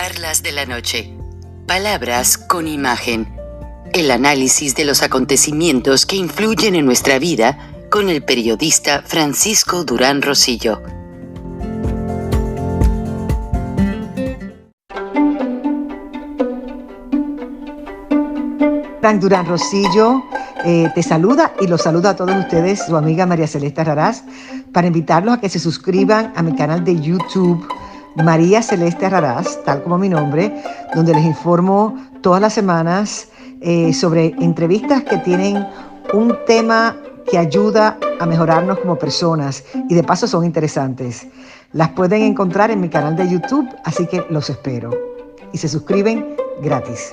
Charlas de la noche. Palabras con imagen. El análisis de los acontecimientos que influyen en nuestra vida con el periodista Francisco Durán Rosillo. Frank Durán Rosillo te saluda y los saluda a todos ustedes, su amiga María Celeste Raraz, para invitarlos a que se suscriban a mi canal de YouTube, María Celeste Raraz, tal como mi nombre, donde les informo todas las semanas sobre entrevistas que tienen un tema que ayuda a mejorarnos como personas y de paso son interesantes. Las pueden encontrar en mi canal de YouTube, así que los espero. Y se suscriben gratis.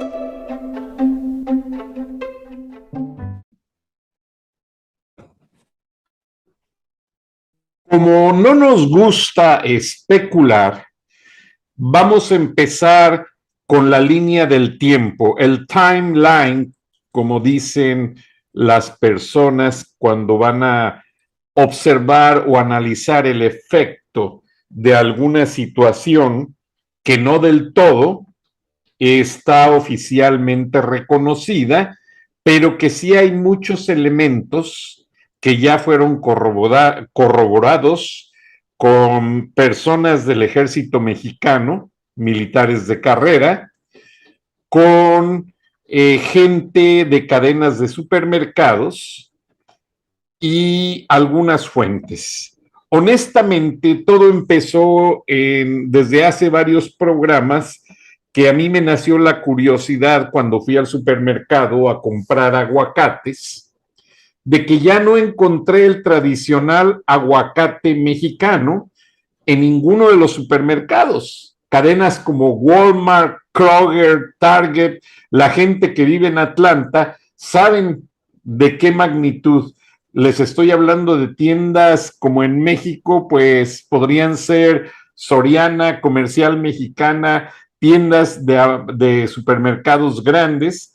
Como no nos gusta especular, vamos a empezar con la línea del tiempo, el timeline, como dicen las personas cuando van a observar o analizar el efecto de alguna situación que no del todo está oficialmente reconocida, pero que sí hay muchos elementos que ya fueron corroborados con personas del ejército mexicano, militares de carrera, con gente de cadenas de supermercados y algunas fuentes. Honestamente, todo empezó desde hace varios programas que a mí me nació la curiosidad cuando fui al supermercado a comprar aguacates, de que ya no encontré el tradicional aguacate mexicano en ninguno de los supermercados. Cadenas como Walmart, Kroger, Target, la gente que vive en Atlanta, saben de qué magnitud. Les estoy hablando de tiendas como en México, pues podrían ser Soriana, Comercial Mexicana, tiendas de supermercados grandes.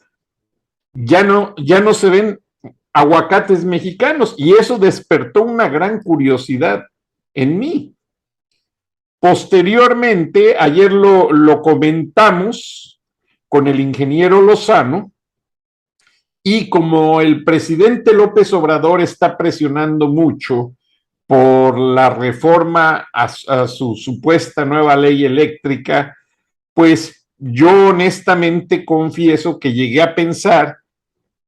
Ya no se ven aguacates mexicanos y eso despertó una gran curiosidad en mí. Posteriormente, ayer lo comentamos con el ingeniero Lozano y como el presidente López Obrador está presionando mucho por la reforma a su supuesta nueva ley eléctrica, pues yo honestamente confieso que llegué a pensar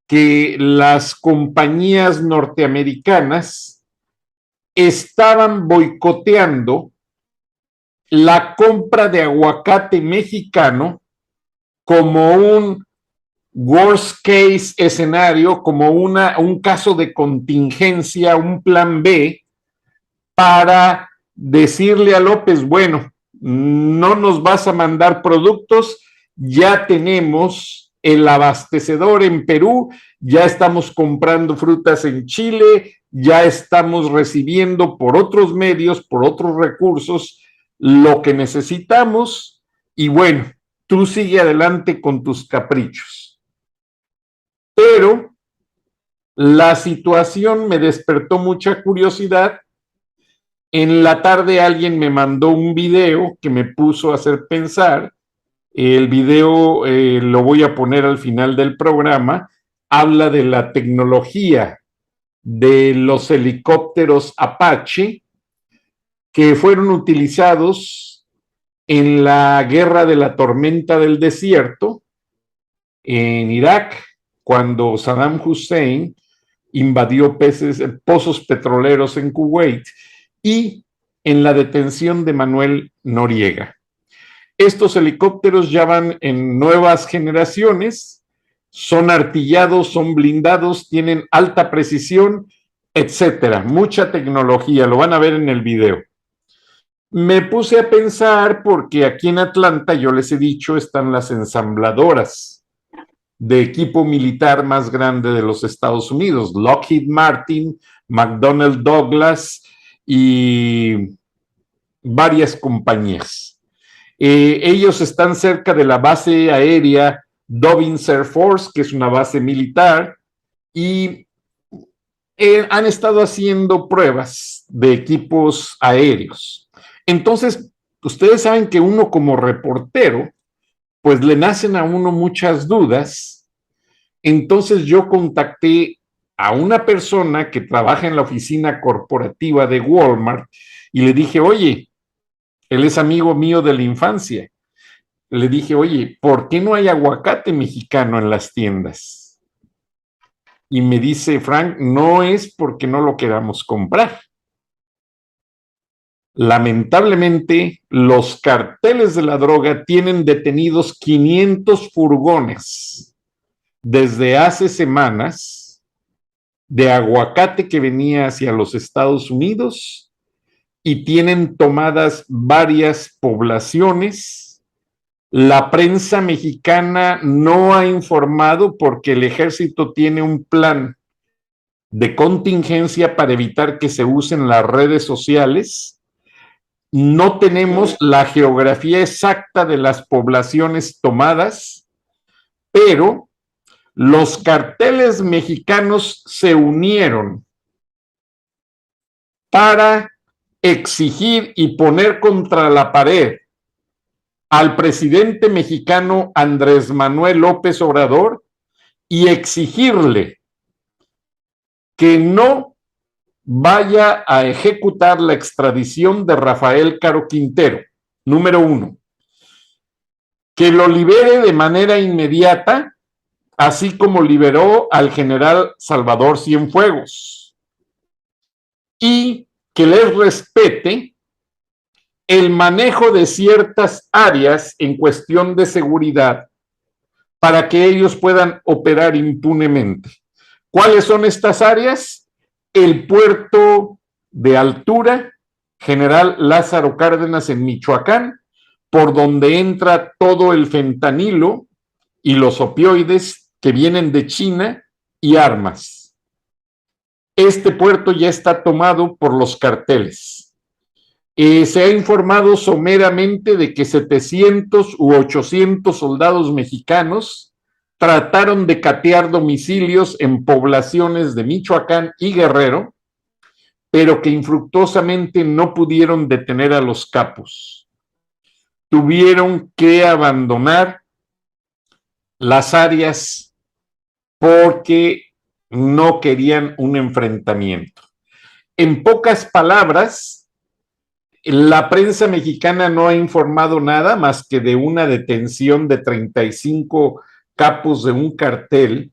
que las compañías norteamericanas estaban boicoteando la compra de aguacate mexicano como un worst case escenario, como un caso de contingencia, un plan B, para decirle a López, bueno, no nos vas a mandar productos, ya tenemos el abastecedor en Perú, ya estamos comprando frutas en Chile, ya estamos recibiendo por otros medios, por otros recursos, lo que necesitamos y bueno, tú sigue adelante con tus caprichos. Pero la situación me despertó mucha curiosidad. En la tarde alguien me mandó un video que me puso a hacer pensar. El video lo voy a poner al final del programa. Habla de la tecnología de los helicópteros Apache que fueron utilizados en la guerra de la tormenta del desierto en Irak, cuando Saddam Hussein invadió pozos petroleros en Kuwait y en la detención de Manuel Noriega. Estos helicópteros ya van en nuevas generaciones, son artillados, son blindados, tienen alta precisión, etcétera. Mucha tecnología, lo van a ver en el video. Me puse a pensar porque aquí en Atlanta, yo les he dicho, están las ensambladoras de equipo militar más grande de los Estados Unidos, Lockheed Martin, McDonnell Douglas y varias compañías. Ellos están cerca de la base aérea Dobbins Air Force, que es una base militar, y han estado haciendo pruebas de equipos aéreos. Entonces, ustedes saben que uno como reportero pues le nacen a uno muchas dudas. Entonces yo contacté a una persona que trabaja en la oficina corporativa de Walmart y le dije, oye, él es amigo mío de la infancia. Le dije, oye, ¿por qué no hay aguacate mexicano en las tiendas? Y me dice, Frank, no es porque no lo queramos comprar. Lamentablemente, los carteles de la droga tienen detenidos 500 furgones desde hace semanas de aguacate que venía hacia los Estados Unidos y tienen tomadas varias poblaciones. La prensa mexicana no ha informado porque el ejército tiene un plan de contingencia para evitar que se usen las redes sociales. No tenemos la geografía exacta de las poblaciones tomadas, pero los carteles mexicanos se unieron para exigir y poner contra la pared al presidente mexicano Andrés Manuel López Obrador y exigirle que no vaya a ejecutar la extradición de Rafael Caro Quintero, número 1, que lo libere de manera inmediata, así como liberó al general Salvador Cienfuegos, y que les respete el manejo de ciertas áreas en cuestión de seguridad para que ellos puedan operar impunemente. ¿Cuáles son estas áreas? El puerto de altura, General Lázaro Cárdenas en Michoacán, por donde entra todo el fentanilo y los opioides que vienen de China y armas. Este puerto ya está tomado por los carteles. Se ha informado someramente de que 700 u 800 soldados mexicanos trataron de catear domicilios en poblaciones de Michoacán y Guerrero, pero que infructuosamente no pudieron detener a los capos. Tuvieron que abandonar las áreas porque no querían un enfrentamiento. En pocas palabras, la prensa mexicana no ha informado nada más que de una detención de 35 capos de un cartel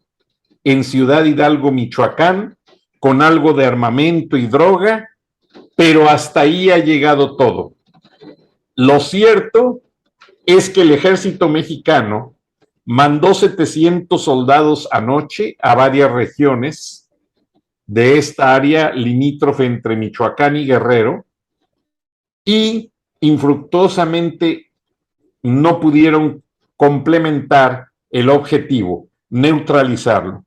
en Ciudad Hidalgo, Michoacán, con algo de armamento y droga, pero hasta ahí ha llegado todo. Lo cierto es que el ejército mexicano mandó 700 soldados anoche a varias regiones de esta área limítrofe entre Michoacán y Guerrero y infructuosamente no pudieron complementar el objetivo, neutralizarlo.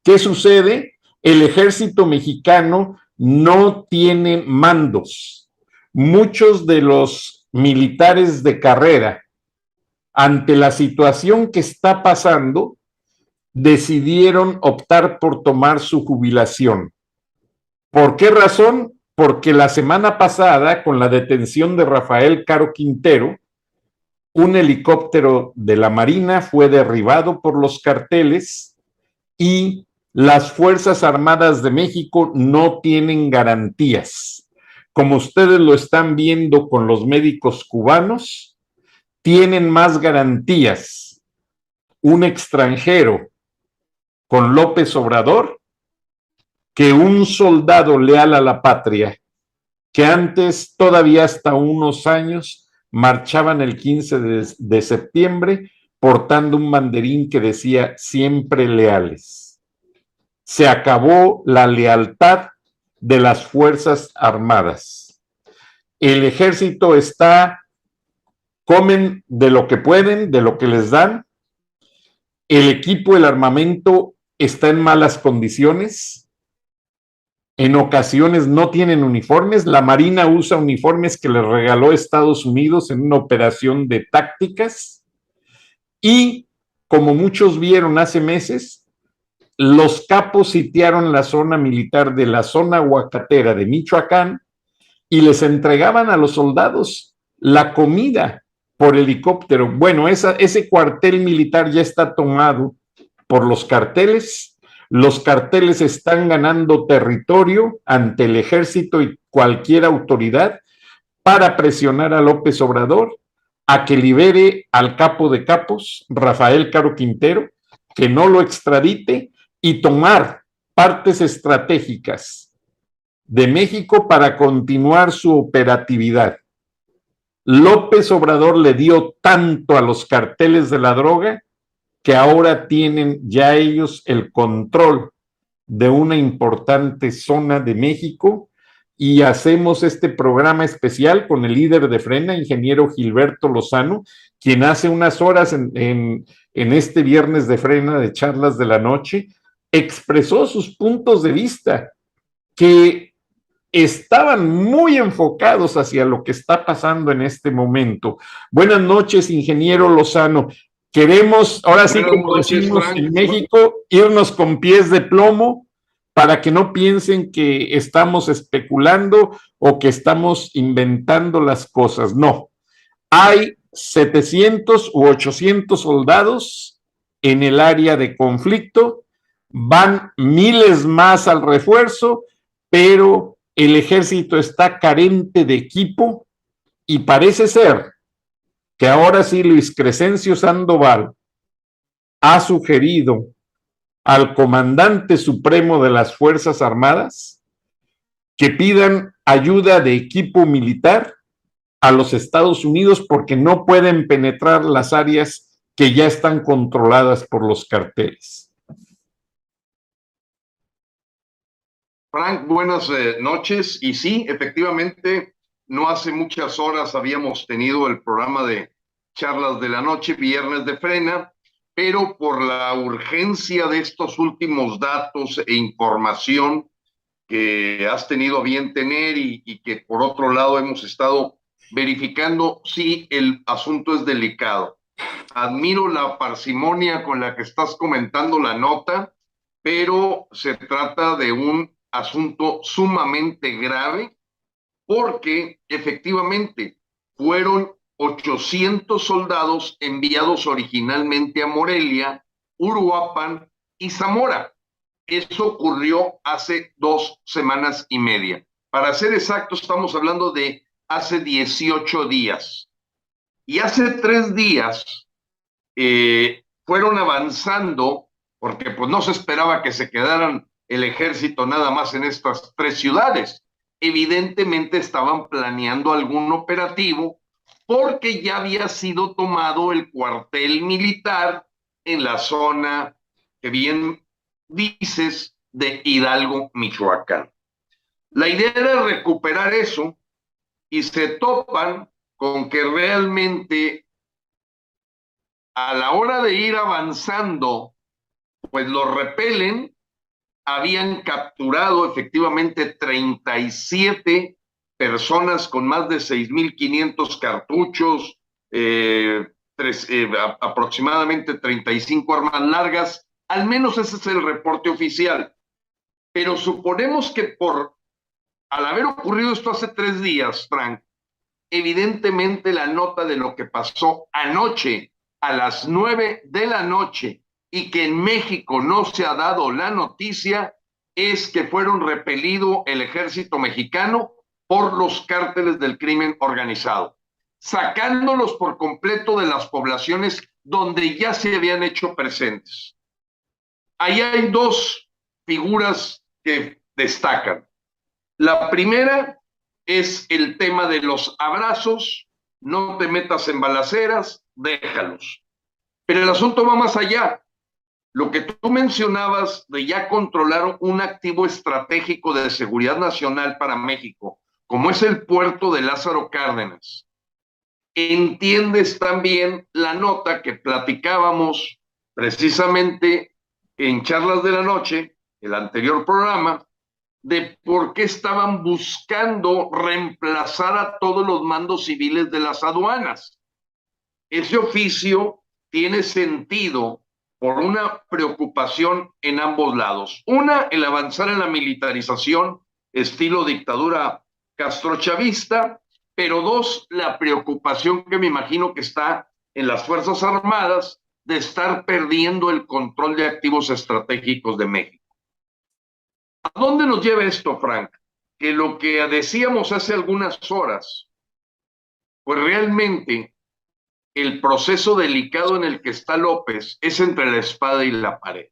¿Qué sucede? El ejército mexicano no tiene mandos. Muchos de los militares de carrera, ante la situación que está pasando, decidieron optar por tomar su jubilación. ¿Por qué razón? Porque la semana pasada, con la detención de Rafael Caro Quintero, un helicóptero de la Marina fue derribado por los carteles y las Fuerzas Armadas de México no tienen garantías. Como ustedes lo están viendo con los médicos cubanos, tienen más garantías un extranjero con López Obrador que un soldado leal a la patria, que antes, todavía hasta unos años, marchaban el 15 de septiembre portando un banderín que decía siempre leales. Se acabó la lealtad de las Fuerzas Armadas. El ejército comen de lo que pueden, de lo que les dan. El equipo, el armamento está en malas condiciones. En ocasiones no tienen uniformes. La Marina usa uniformes que les regaló Estados Unidos en una operación de tácticas. Y, como muchos vieron hace meses, los capos sitiaron la zona militar de la zona aguacatera de Michoacán y les entregaban a los soldados la comida por helicóptero. Bueno, ese cuartel militar ya está tomado por los carteles. Los carteles están ganando territorio ante el ejército y cualquier autoridad para presionar a López Obrador a que libere al capo de capos, Rafael Caro Quintero, que no lo extradite y tomar partes estratégicas de México para continuar su operatividad. López Obrador le dio tanto a los carteles de la droga que ahora tienen ya ellos el control de una importante zona de México, y hacemos este programa especial con el líder de Frena, ingeniero Gilberto Lozano, quien hace unas horas en este viernes de Frena de charlas de la noche expresó sus puntos de vista que estaban muy enfocados hacia lo que está pasando en este momento. Buenas noches, ingeniero Lozano. Queremos, ahora sí, como decimos en México, irnos con pies de plomo para que no piensen que estamos especulando o que estamos inventando las cosas. No, hay 700 u 800 soldados en el área de conflicto, van miles más al refuerzo, pero el ejército está carente de equipo y parece ser que ahora sí Luis Crescencio Sandoval ha sugerido al comandante supremo de las Fuerzas Armadas que pidan ayuda de equipo militar a los Estados Unidos porque no pueden penetrar las áreas que ya están controladas por los carteles. Frank, buenas noches. Y sí, efectivamente, no hace muchas horas habíamos tenido el programa de charlas de la noche, viernes de Frena, pero por la urgencia de estos últimos datos e información que has tenido a bien tener y que por otro lado hemos estado verificando, sí, el asunto es delicado. Admiro la parsimonia con la que estás comentando la nota, pero se trata de un asunto sumamente grave porque efectivamente fueron 800 soldados enviados originalmente a Morelia, Uruapan y Zamora. Eso ocurrió hace 2 semanas y media. Para ser exactos, estamos hablando de hace 18 días. Y hace 3 días fueron avanzando, porque pues no se esperaba que se quedaran el ejército nada más en estas 3 ciudades. Evidentemente estaban planeando algún operativo porque ya había sido tomado el cuartel militar en la zona que bien dices de Hidalgo, Michoacán. La idea era recuperar eso y se topan con que realmente a la hora de ir avanzando, pues los repelen. Habían capturado efectivamente 37 personas con más de 6,500 cartuchos, aproximadamente 35 armas largas. Al menos ese es el reporte oficial. Pero suponemos que al haber ocurrido esto hace 3 días, Frank, evidentemente la nota de lo que pasó anoche a las 9 de la noche y que en México no se ha dado la noticia, es que fueron repelido el ejército mexicano por los cárteles del crimen organizado, sacándolos por completo de las poblaciones donde ya se habían hecho presentes. Ahí hay 2 figuras que destacan. La primera es el tema de los abrazos, no te metas en balaceras, déjalos. Pero el asunto va más allá. Lo que tú mencionabas de ya controlar un activo estratégico de seguridad nacional para México, como es el puerto de Lázaro Cárdenas, entiendes también la nota que platicábamos precisamente en charlas de la noche, el anterior programa, de por qué estaban buscando reemplazar a todos los mandos civiles de las aduanas. Ese oficio tiene sentido por una preocupación en ambos lados. Una, el avanzar en la militarización, estilo dictadura castrochavista, pero dos, la preocupación que me imagino que está en las Fuerzas Armadas de estar perdiendo el control de activos estratégicos de México. ¿A dónde nos lleva esto, Frank? Que lo que decíamos hace algunas horas, pues realmente el proceso delicado en el que está López es entre la espada y la pared.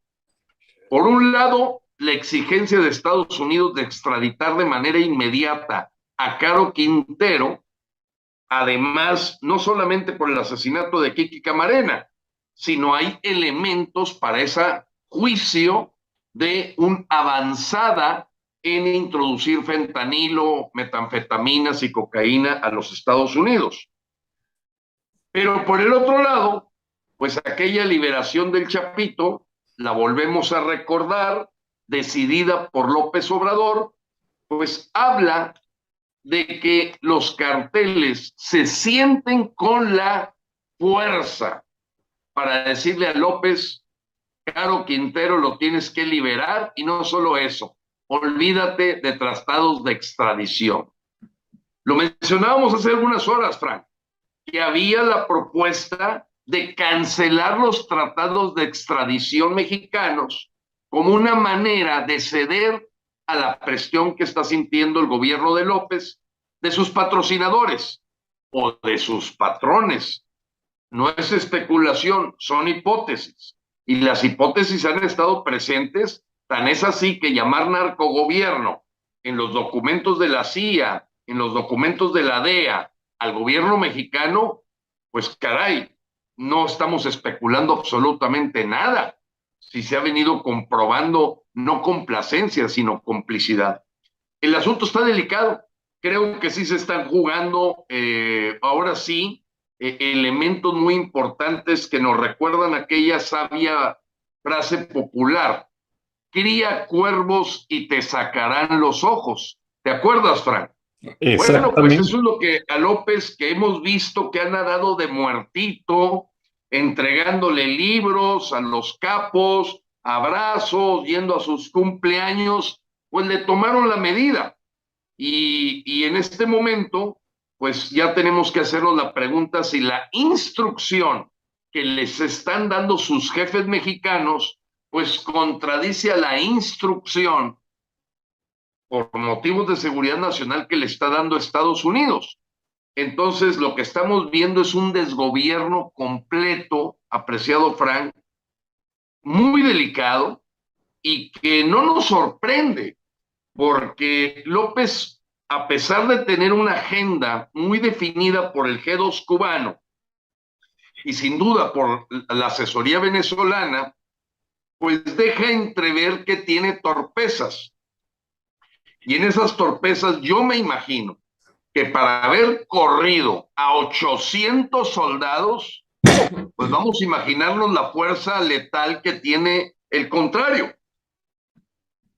Por un lado, la exigencia de Estados Unidos de extraditar de manera inmediata a Caro Quintero, además, no solamente por el asesinato de Kiki Camarena, sino hay elementos para ese juicio de una avanzada en introducir fentanilo, metanfetaminas y cocaína a los Estados Unidos. Pero por el otro lado, pues aquella liberación del Chapito, la volvemos a recordar, decidida por López Obrador, pues habla de que los carteles se sienten con la fuerza para decirle a López, Caro Quintero lo tienes que liberar, y no solo eso, olvídate de tratados de extradición. Lo mencionábamos hace algunas horas, Frank, que había la propuesta de cancelar los tratados de extradición mexicanos como una manera de ceder a la presión que está sintiendo el gobierno de López de sus patrocinadores o de sus patrones. No es especulación, son hipótesis. Y las hipótesis han estado presentes, tan es así que llamar narcogobierno en los documentos de la CIA, en los documentos de la DEA, al gobierno mexicano, pues caray, no estamos especulando absolutamente nada. Si se ha venido comprobando no complacencia, sino complicidad. El asunto está delicado. Creo que sí se están jugando, ahora sí, elementos muy importantes que nos recuerdan aquella sabia frase popular: cría cuervos y te sacarán los ojos. ¿Te acuerdas, Frank? Bueno, pues eso es lo que a López, que hemos visto que han dado de muertito, entregándole libros a los capos, abrazos, yendo a sus cumpleaños, pues le tomaron la medida. Y en este momento, pues ya tenemos que hacernos la pregunta si la instrucción que les están dando sus jefes mexicanos, pues contradice a la instrucción por motivos de seguridad nacional que le está dando Estados Unidos. Entonces, lo que estamos viendo es un desgobierno completo, apreciado Frank, muy delicado, y que no nos sorprende, porque López, a pesar de tener una agenda muy definida por el G2 cubano y sin duda por la asesoría venezolana, pues deja entrever que tiene torpezas. Y en esas torpezas yo me imagino que para haber corrido a 800 soldados, pues vamos a imaginarnos la fuerza letal que tiene el contrario.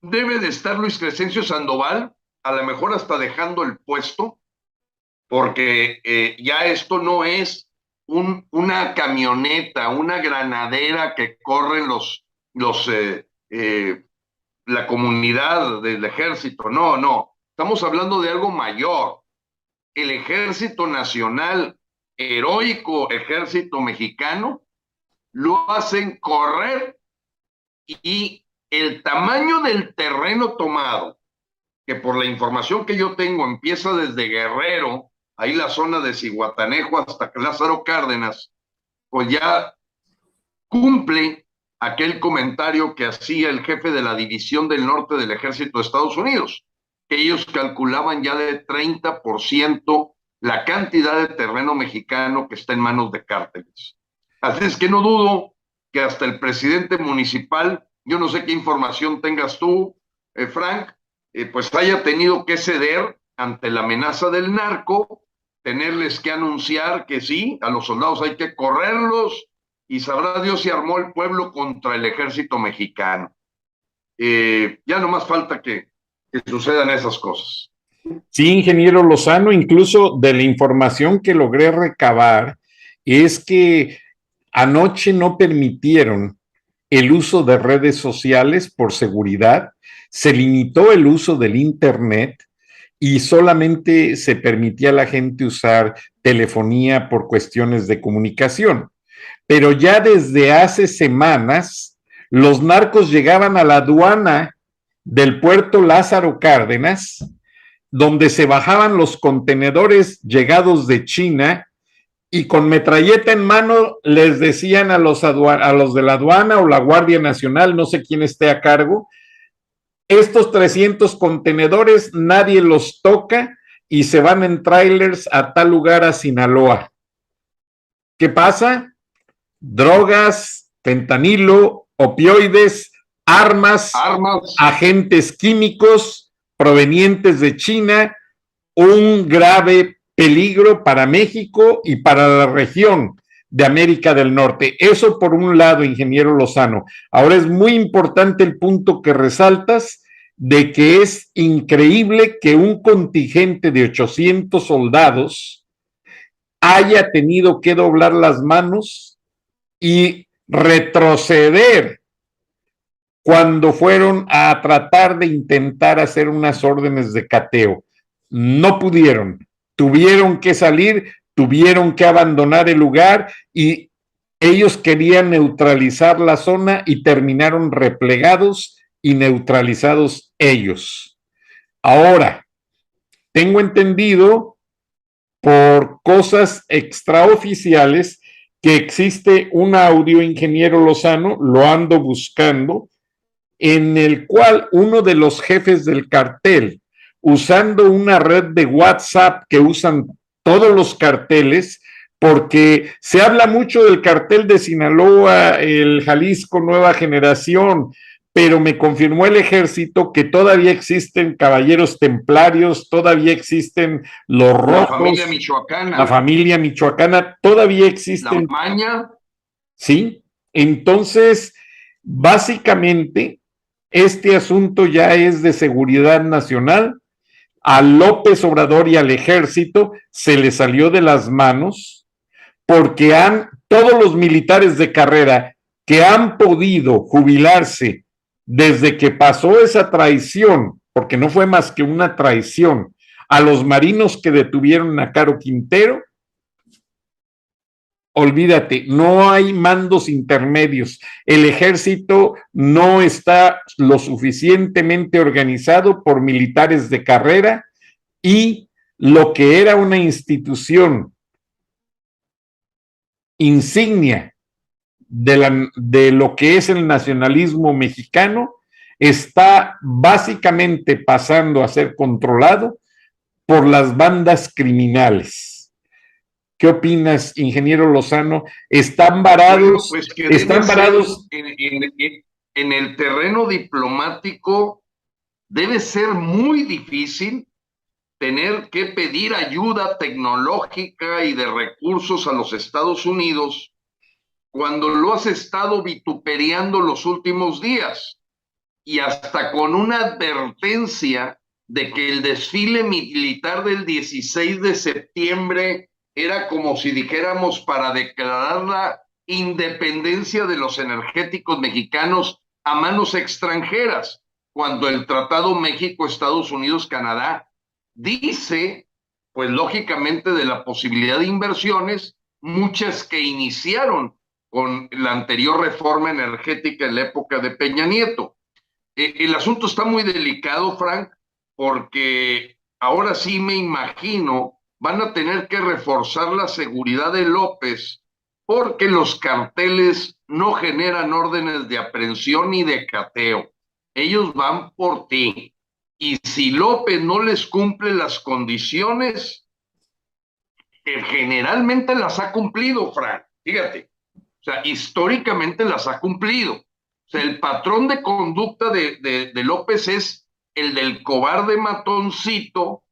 Debe de estar Luis Crescencio Sandoval, a lo mejor hasta dejando el puesto, porque ya esto no es una camioneta, una granadera que corren la comunidad del ejército. No, estamos hablando de algo mayor. El Ejército Nacional, heroico ejército mexicano, lo hacen correr, y el tamaño del terreno tomado, que por la información que yo tengo empieza desde Guerrero, ahí la zona de Zihuatanejo hasta Lázaro Cárdenas, pues ya cumple aquel comentario que hacía el jefe de la División del Norte del Ejército de Estados Unidos, que ellos calculaban ya de 30% la cantidad de terreno mexicano que está en manos de cárteles. Así es que no dudo que hasta el presidente municipal, yo no sé qué información tengas tú, Frank, pues haya tenido que ceder ante la amenaza del narco, tenerles que anunciar que sí, a los soldados hay que correrlos, y sabrá Dios si armó el pueblo contra el ejército mexicano. Ya no más falta que sucedan esas cosas. Sí, ingeniero Lozano, incluso de la información que logré recabar, es que anoche no permitieron el uso de redes sociales por seguridad, se limitó el uso del internet, y solamente se permitía a la gente usar telefonía por cuestiones de comunicación. Pero ya desde hace semanas, los narcos llegaban a la aduana del puerto Lázaro Cárdenas, donde se bajaban los contenedores llegados de China y con metralleta en mano les decían a los de la aduana o la Guardia Nacional, no sé quién esté a cargo, estos 300 contenedores nadie los toca y se van en trailers a tal lugar, a Sinaloa. ¿Qué pasa? Drogas, fentanilo, opioides, armas, agentes químicos provenientes de China, un grave peligro para México y para la región de América del Norte. Eso por un lado, ingeniero Lozano. Ahora es muy importante el punto que resaltas de que es increíble que un contingente de 800 soldados haya tenido que doblar las manos y retroceder cuando fueron a tratar de intentar hacer unas órdenes de cateo. No pudieron, tuvieron que salir, tuvieron que abandonar el lugar y ellos querían neutralizar la zona y terminaron replegados y neutralizados ellos. Ahora, tengo entendido por cosas extraoficiales que existe un audio, ingeniero Lozano, lo ando buscando, en el cual uno de los jefes del cartel, usando una red de WhatsApp que usan todos los carteles, porque se habla mucho del cartel de Sinaloa, el Jalisco Nueva Generación, pero me confirmó el ejército que todavía existen caballeros templarios, todavía existen los rojos. La familia michoacana, todavía existen. La maña. Sí, entonces, básicamente, este asunto ya es de seguridad nacional. A López Obrador y al ejército se le salió de las manos porque todos los militares de carrera que han podido jubilarse desde que pasó esa traición, porque no fue más que una traición, a los marinos que detuvieron a Caro Quintero, olvídate, no hay mandos intermedios. El ejército no está lo suficientemente organizado por militares de carrera y lo que era una institución insignia de lo que es el nacionalismo mexicano está básicamente pasando a ser controlado por las bandas criminales. ¿Qué opinas, ingeniero Lozano? ¿Están varados? Bueno, pues ¿están varados? En el terreno diplomático debe ser muy difícil tener que pedir ayuda tecnológica y de recursos a los Estados Unidos cuando lo has estado vituperiando los últimos días y hasta con una advertencia de que el desfile militar del 16 de septiembre era como si dijéramos para declarar la independencia de los energéticos mexicanos a manos extranjeras, cuando el Tratado México-Estados Unidos-Canadá dice, pues lógicamente, de la posibilidad de inversiones, muchas que iniciaron con la anterior reforma energética en la época de Peña Nieto. El asunto está muy delicado, Frank, porque ahora sí me imagino van a tener que reforzar la seguridad de López porque los carteles no generan órdenes de aprehensión ni de cateo. Ellos van por ti. Y si López no les cumple las condiciones, generalmente las ha cumplido, Frank. Fíjate. O sea, históricamente las ha cumplido. O sea, el patrón de conducta de López es el del cobarde matoncito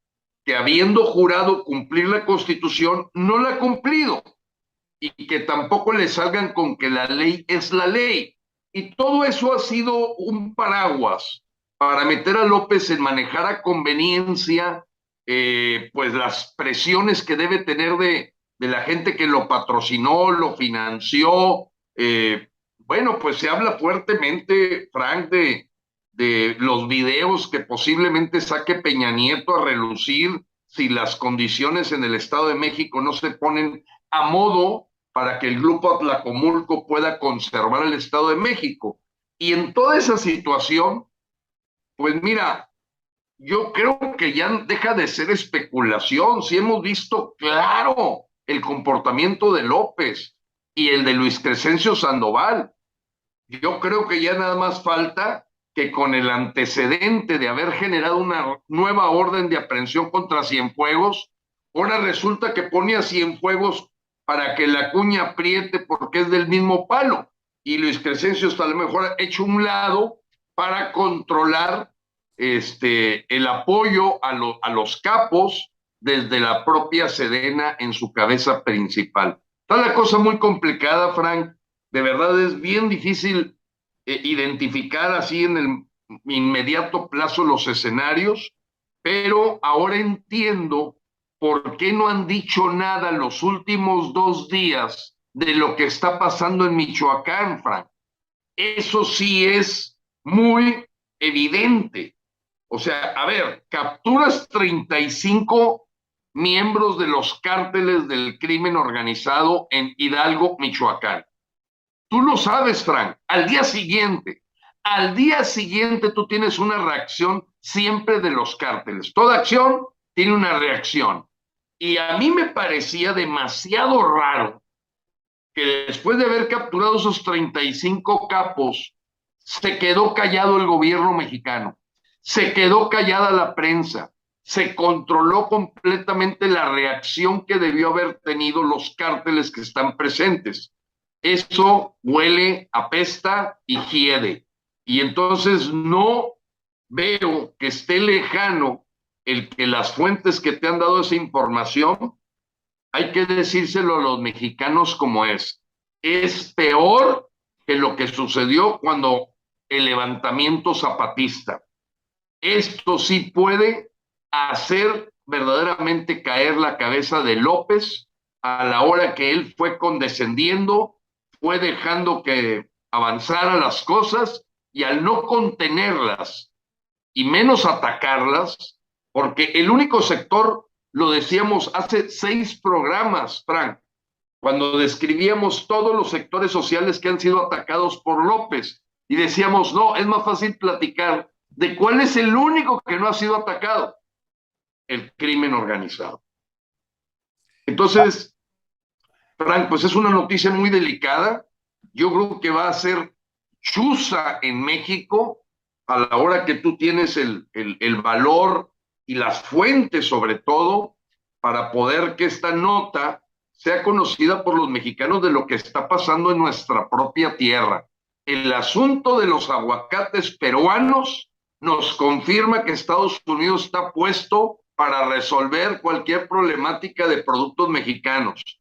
que habiendo jurado cumplir la Constitución, no la ha cumplido. Y que tampoco le salgan con que la ley es la ley. Y todo eso ha sido un paraguas para meter a López en manejar a conveniencia pues las presiones que debe tener de la gente que lo patrocinó, lo financió. Bueno, pues se habla fuertemente, Frank, de los videos que posiblemente saque Peña Nieto a relucir si las condiciones en el Estado de México no se ponen a modo para que el Grupo Atlacomulco pueda conservar el Estado de México. Y en toda esa situación, pues mira, yo creo que ya deja de ser especulación. Si hemos visto claro el comportamiento de López y el de Luis Crescencio Sandoval. Yo creo que ya nada más falta que con el antecedente de haber generado una nueva orden de aprehensión contra Cienfuegos, ahora resulta que pone a Cienfuegos para que la cuña apriete porque es del mismo palo. Y Luis Crescencio está a lo mejor hecho un lado para controlar el apoyo a los capos desde la propia Sedena en su cabeza principal. Está la cosa muy complicada, Frank. De verdad es bien difícil identificar así en el inmediato plazo los escenarios, pero ahora entiendo por qué no han dicho nada los últimos 2 días de lo que está pasando en Michoacán, Frank. Eso sí es muy evidente. O sea, a ver, capturas 35 miembros de los cárteles del crimen organizado en Hidalgo, Michoacán. Tú lo sabes, Frank, al día siguiente tú tienes una reacción siempre de los cárteles. Toda acción tiene una reacción. Y a mí me parecía demasiado raro que después de haber capturado esos 35 capos, se quedó callado el gobierno mexicano, se quedó callada la prensa, se controló completamente la reacción que debió haber tenido los cárteles que están presentes. Eso huele, apesta y hiede. Y entonces no veo que esté lejano el que las fuentes que te han dado esa información, hay que decírselo a los mexicanos como es. Es peor que lo que sucedió cuando el levantamiento zapatista. Esto sí puede hacer verdaderamente caer la cabeza de López a la hora que él fue condescendiendo, fue dejando que avanzaran las cosas y al no contenerlas y menos atacarlas, porque el único sector, lo decíamos hace 6 programas, Frank, cuando describíamos todos los sectores sociales que han sido atacados por López y decíamos, no, es más fácil platicar de cuál es el único que no ha sido atacado, el crimen organizado. Entonces, Frank, pues es una noticia muy delicada. Yo creo que va a ser chuza en México a la hora que tú tienes el valor y las fuentes, sobre todo, para poder que esta nota sea conocida por los mexicanos de lo que está pasando en nuestra propia tierra. El asunto de los aguacates peruanos nos confirma que Estados Unidos está puesto para resolver cualquier problemática de productos mexicanos.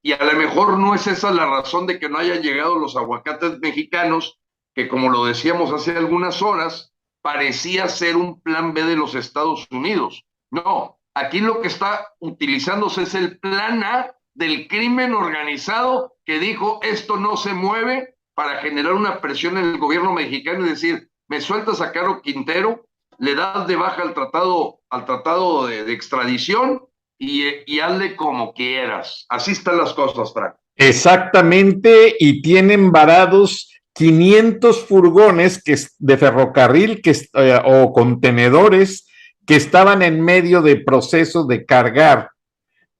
Y a lo mejor no es esa la razón de que no hayan llegado los aguacates mexicanos, que como lo decíamos hace algunas horas, parecía ser un plan B de los Estados Unidos. No, aquí lo que está utilizándose es el plan A del crimen organizado que dijo esto no se mueve para generar una presión en el gobierno mexicano y decir, me sueltas a Caro Quintero, le das de baja al tratado de extradición y hazle como quieras. Así están las cosas, Frank. Exactamente, y tienen varados 500 furgones de ferrocarril o contenedores que estaban en medio de proceso de cargar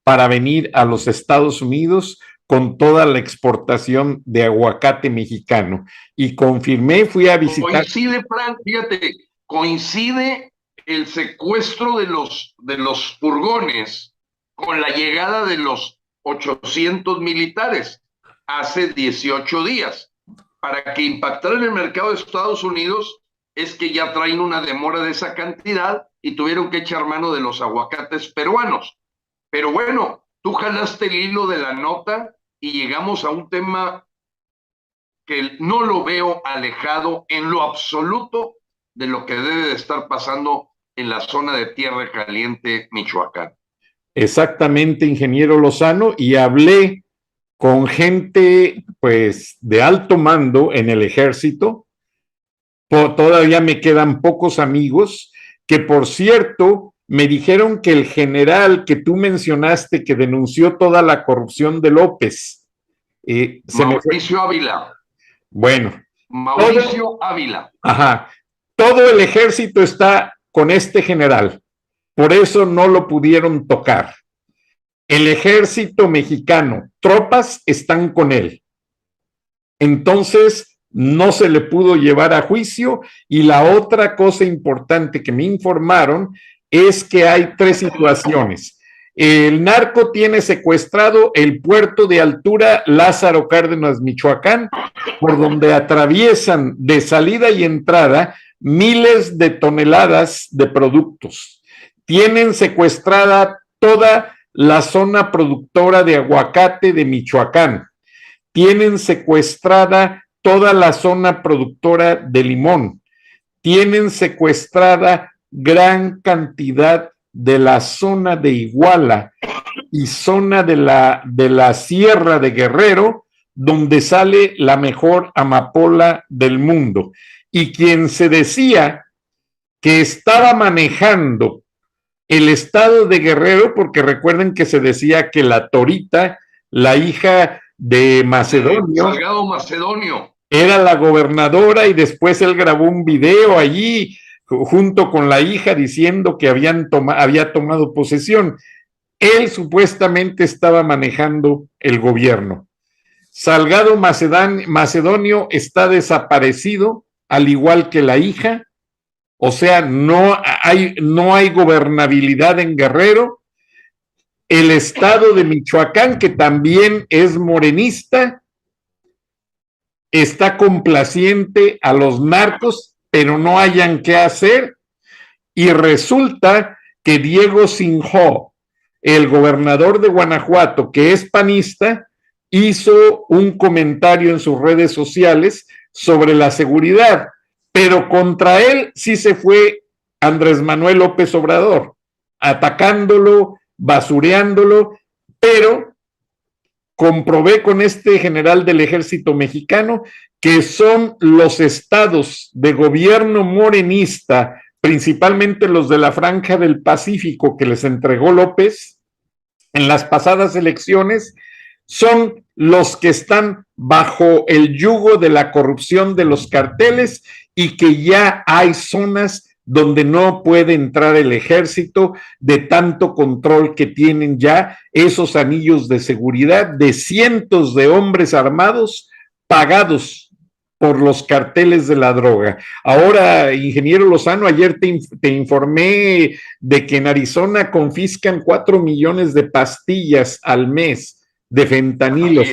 para venir a los Estados Unidos con toda la exportación de aguacate mexicano. Y confirmé, fui a visitar. Coincide, Frank, fíjate, coincide el secuestro de los furgones con la llegada de los 800 militares hace 18 días. Para que impactara en el mercado de Estados Unidos es que ya traen una demora de esa cantidad y tuvieron que echar mano de los aguacates peruanos. Pero bueno, tú jalaste el hilo de la nota y llegamos a un tema que no lo veo alejado en lo absoluto de lo que debe de estar pasando en la zona de Tierra Caliente, Michoacán. Exactamente, ingeniero Lozano, y hablé con gente pues de alto mando en el ejército todavía me quedan pocos amigos, que por cierto, me dijeron que el general que tú mencionaste que denunció toda la corrupción de López, Mauricio Ávila. Bueno. Mauricio Ávila. Ajá. Todo el ejército está con este general. Por eso no lo pudieron tocar. El ejército mexicano, tropas están con él. Entonces, no se le pudo llevar a juicio. Y la otra cosa importante que me informaron es que hay 3 situaciones. El narco tiene secuestrado el puerto de altura Lázaro Cárdenas, Michoacán, por donde atraviesan de salida y entrada miles de toneladas de productos. Tienen secuestrada toda la zona productora de aguacate de Michoacán. Tienen secuestrada toda la zona productora de limón. Tienen secuestrada gran cantidad de la zona de Iguala y zona de la Sierra de Guerrero, donde sale la mejor amapola del mundo. Y quien se decía que estaba manejando el estado de Guerrero, porque recuerden que se decía que la Torita, la hija de Macedonio, Salgado Macedonio, era la gobernadora, y después él grabó un video allí junto con la hija diciendo que había tomado posesión. Él supuestamente estaba manejando el gobierno. Salgado Macedonio está desaparecido, al igual que la hija. O sea, no hay gobernabilidad en Guerrero. El estado de Michoacán, que también es morenista, está complaciente a los narcos, pero no hayan qué hacer. Y resulta que Diego Sinjó, el gobernador de Guanajuato, que es panista, hizo un comentario en sus redes sociales sobre la seguridad, pero contra él sí se fue Andrés Manuel López Obrador, atacándolo, basureándolo, pero comprobé con este general del ejército mexicano que son los estados de gobierno morenista, principalmente los de la Franja del Pacífico que les entregó López en las pasadas elecciones, son los que están bajo el yugo de la corrupción de los carteles, y que ya hay zonas donde no puede entrar el ejército de tanto control que tienen ya esos anillos de seguridad de cientos de hombres armados pagados por los carteles de la droga. Ahora, ingeniero Lozano, ayer te informé de que en Arizona confiscan 4 millones de pastillas al mes de fentanilos.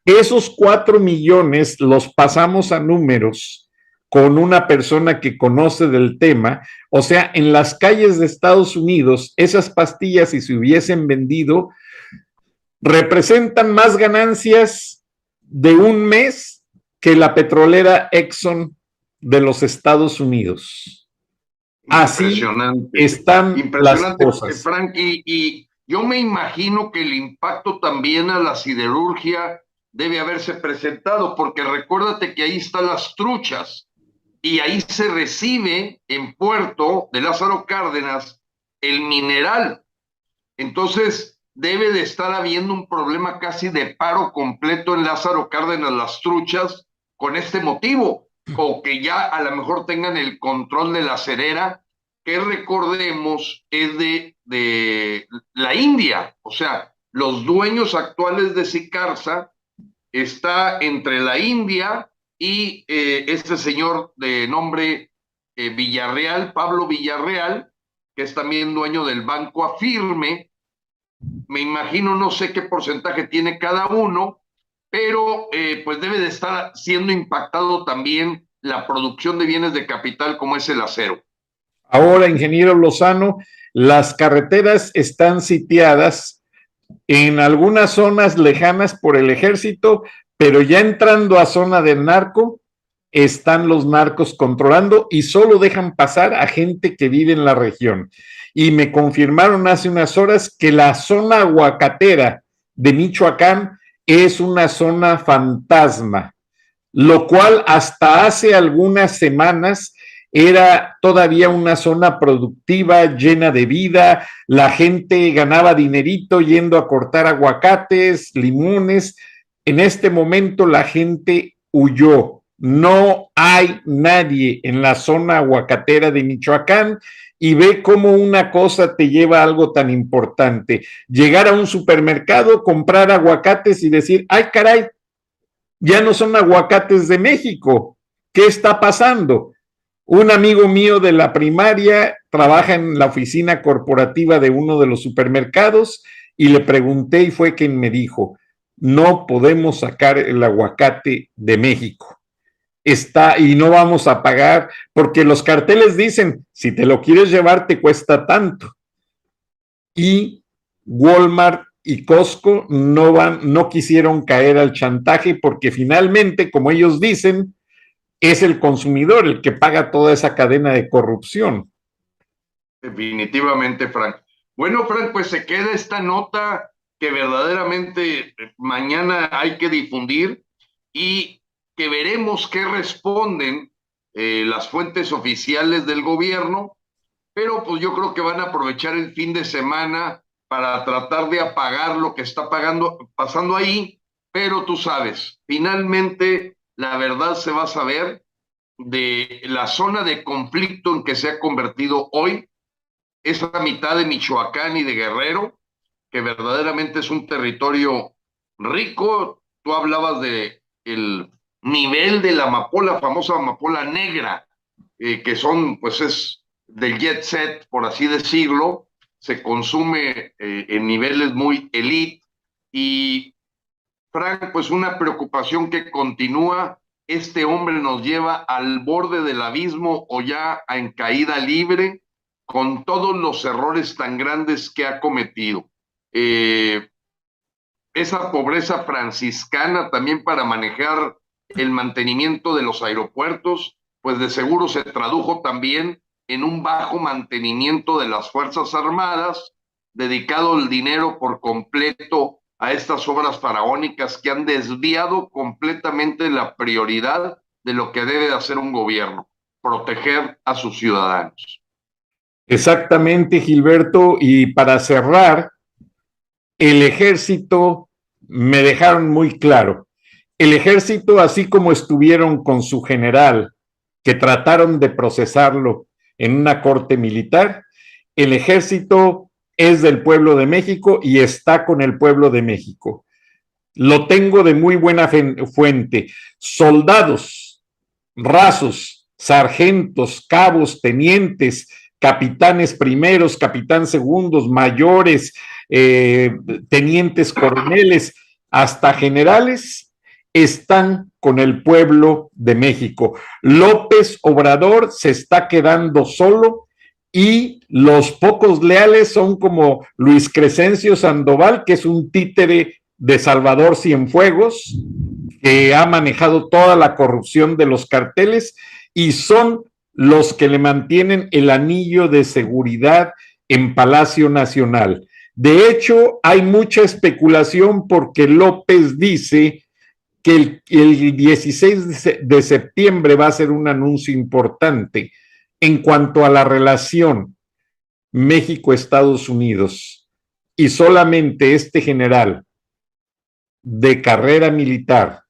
Esos 4 millones los pasamos a números con una persona que conoce del tema. O sea, en las calles de Estados Unidos, esas pastillas, si se hubiesen vendido, representan más ganancias de un mes que la petrolera Exxon de los Estados Unidos. Así están las cosas. Frank, y yo me imagino que el impacto también a la siderurgia debe haberse presentado, porque recuérdate que ahí están las truchas, y ahí se recibe en Puerto de Lázaro Cárdenas el mineral. Entonces debe de estar habiendo un problema casi de paro completo en Lázaro Cárdenas, las truchas, con este motivo, o que ya a lo mejor tengan el control de la cerera, que recordemos es de la India. O sea, los dueños actuales de Sicarza está entre la India y este señor de nombre Villarreal, Pablo Villarreal, que es también dueño del Banco Afirme. Me imagino, no sé qué porcentaje tiene cada uno, pero pues debe de estar siendo impactado también la producción de bienes de capital como es el acero. Ahora, ingeniero Lozano, las carreteras están sitiadas en algunas zonas lejanas por el ejército, pero ya entrando a zona del narco, están los narcos controlando y solo dejan pasar a gente que vive en la región. Y me confirmaron hace unas horas que la zona aguacatera de Michoacán es una zona fantasma. lo cual hasta hace algunas semanas era todavía una zona productiva, llena de vida, la gente ganaba dinerito yendo a cortar aguacates, limones. En este momento la gente huyó. No hay nadie en la zona aguacatera de Michoacán y ve cómo una cosa te lleva a algo tan importante. Llegar a un supermercado, comprar aguacates y decir, ay caray, ya no son aguacates de México. ¿Qué está pasando? Un amigo mío de la primaria trabaja en la oficina corporativa de uno de los supermercados y le pregunté y fue quien me dijo, no podemos sacar el aguacate de México. Está y no vamos a pagar porque los carteles dicen, si te lo quieres llevar te cuesta tanto. Y Walmart y Costco no quisieron caer al chantaje porque finalmente, como ellos dicen, es el consumidor el que paga toda esa cadena de corrupción. Definitivamente, Frank. Bueno, Frank, pues se queda esta nota que verdaderamente mañana hay que difundir y que veremos qué responden las fuentes oficiales del gobierno, pero pues yo creo que van a aprovechar el fin de semana para tratar de apagar lo que está pasando ahí, pero tú sabes, finalmente la verdad se va a saber de la zona de conflicto en que se ha convertido hoy esa mitad de Michoacán y de Guerrero, que verdaderamente es un territorio rico. Tú hablabas de el nivel de la amapola, famosa amapola negra, que son, pues es del jet set, por así decirlo, se consume en niveles muy elite y, Frank, pues una preocupación que continúa. Este hombre nos lleva al borde del abismo o ya en caída libre con todos los errores tan grandes que ha cometido. Esa pobreza franciscana también para manejar el mantenimiento de los aeropuertos, pues de seguro se tradujo también en un bajo mantenimiento de las Fuerzas Armadas, dedicado el dinero por completo a estas obras faraónicas que han desviado completamente la prioridad de lo que debe de hacer un gobierno, proteger a sus ciudadanos. Exactamente, Gilberto, y para cerrar, el ejército me dejaron muy claro. El ejército, así como estuvieron con su general, que trataron de procesarlo en una corte militar, el ejército es del pueblo de México y está con el pueblo de México. Lo tengo de muy buena fuente. Soldados, rasos, sargentos, cabos, tenientes, capitanes primeros, capitán segundos, mayores, tenientes coroneles, hasta generales, están con el pueblo de México. López Obrador se está quedando solo y los pocos leales son como Luis Crescencio Sandoval, que es un títere de Salvador Cienfuegos, que ha manejado toda la corrupción de los carteles y son los que le mantienen el anillo de seguridad en Palacio Nacional. De hecho, hay mucha especulación porque López dice que el 16 de septiembre va a ser un anuncio importante en cuanto a la relación México-Estados Unidos, y solamente este general de carrera militar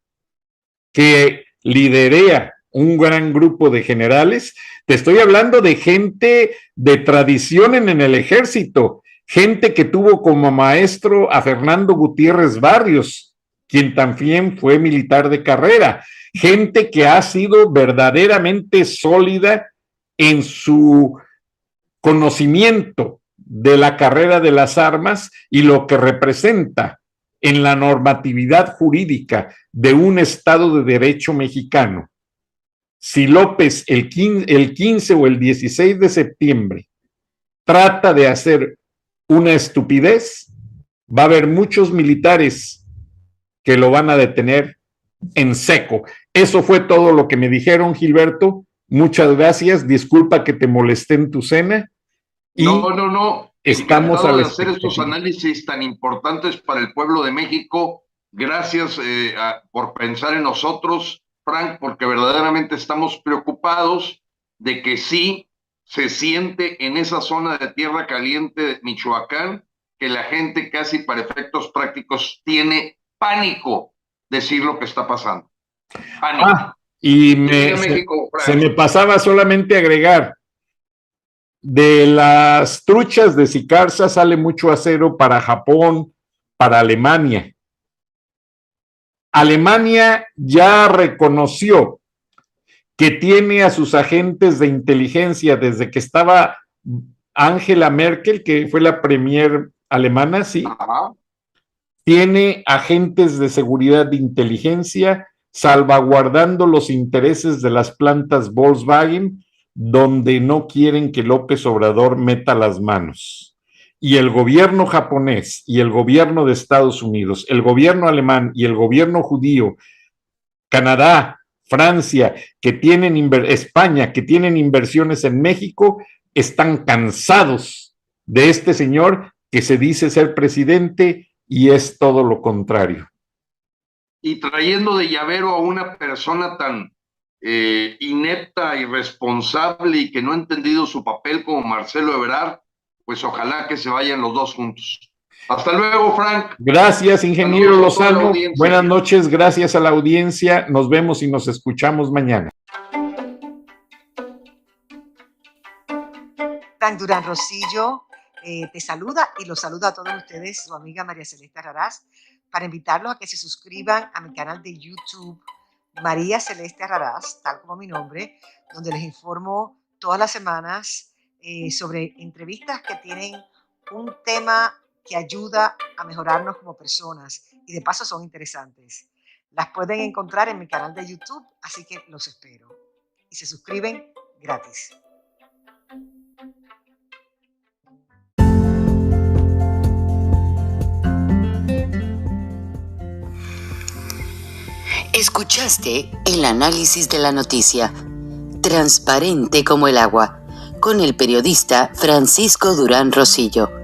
que liderea un gran grupo de generales, te estoy hablando de gente de tradición en el ejército, gente que tuvo como maestro a Fernando Gutiérrez Barrios, quien también fue militar de carrera, gente que ha sido verdaderamente sólida en su conocimiento de la carrera de las armas y lo que representa en la normatividad jurídica de un Estado de Derecho mexicano. Si López el 15 o el 16 de septiembre trata de hacer una estupidez, va a haber muchos militares que lo van a detener en seco. Eso fue todo lo que me dijeron, Gilberto. Muchas gracias. Disculpa que te molesté en tu cena. Y no. Estamos a de hacer estos análisis tan importantes para el pueblo de México. Gracias por pensar en nosotros Frank, porque verdaderamente estamos preocupados de que sí se siente en esa zona de tierra caliente de Michoacán que la gente casi para efectos prácticos tiene pánico decir lo que está pasando. Pánico. Y México, se me pasaba solamente agregar, de las truchas de Sicarza sale mucho acero para Japón, para Alemania. Alemania ya reconoció que tiene a sus agentes de inteligencia desde que estaba Angela Merkel, que fue la premier alemana, sí. Ajá. Tiene agentes de seguridad de inteligencia salvaguardando los intereses de las plantas Volkswagen, donde no quieren que López Obrador meta las manos. Y el gobierno japonés y el gobierno de Estados Unidos, el gobierno alemán y el gobierno judío, Canadá, Francia, que tienen España, que tienen inversiones en México, están cansados de este señor que se dice ser presidente y es todo lo contrario. Y trayendo de llavero a una persona tan inepta, irresponsable y que no ha entendido su papel como Marcelo Ebrard, pues ojalá que se vayan los dos juntos. Hasta luego, Frank. Gracias, ingeniero Lozano. Buenas noches, gracias a la audiencia. Nos vemos y nos escuchamos mañana. Frank Durán Rosillo te saluda y los saluda a todos ustedes, su amiga María Celeste Raraz, para invitarlos a que se suscriban a mi canal de YouTube, María Celeste Raraz, tal como mi nombre, donde les informo todas las semanas sobre entrevistas que tienen un tema que ayuda a mejorarnos como personas y de paso son interesantes. Las pueden encontrar en mi canal de YouTube, así que los espero. Y se suscriben gratis. Escuchaste el análisis de la noticia, transparente como el agua, con el periodista Francisco Durán Rosillo.